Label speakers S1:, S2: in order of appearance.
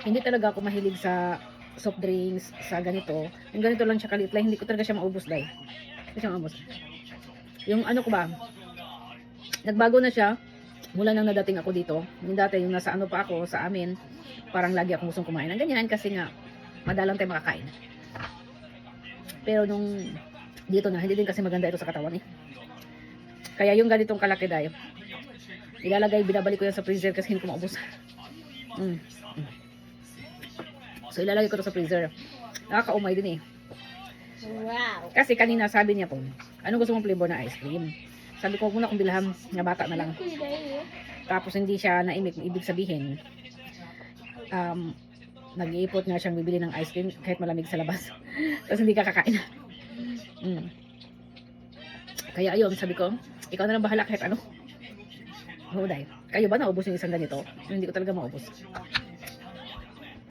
S1: Hindi talaga ako mahilig sa soft drinks, sa ganito. Yung ganito lang siya kalit lang, hindi ko talaga siya maubos dahil. Hindi siya maubos. Yung ano ko ba, nagbago na siya mula nang nadating ako dito. Yung dati, yung nasa ano pa ako sa amin, parang lagi akong gustong kumain ng ganyan kasi nga, madalang tayo makakain. Pero nung dito na, hindi din kasi maganda ito sa katawan eh. Kaya yung ganitong kalaki dahil, ilalagay, binabalik ko yan sa freezer kasi hindi ko maubos. So ilalagay ko to sa freezer. Nakakaumay din eh.
S2: Wow.
S1: Kasi kanina sabi niya po, anong gusto mong flavor na ice cream? Sabi ko, muna kong bilhan, nga bata na lang. Tapos hindi siya naimik, ibig sabihin, nag-iipot nga siyang bibili ng ice cream kahit malamig sa labas. Tapos hindi ka kakain. Kaya ayun, sabi ko, ikaw na lang bahala kahit ano. Oo, dahil. Kayo ba naubos yung isang ganito? Hindi ko talaga maubos.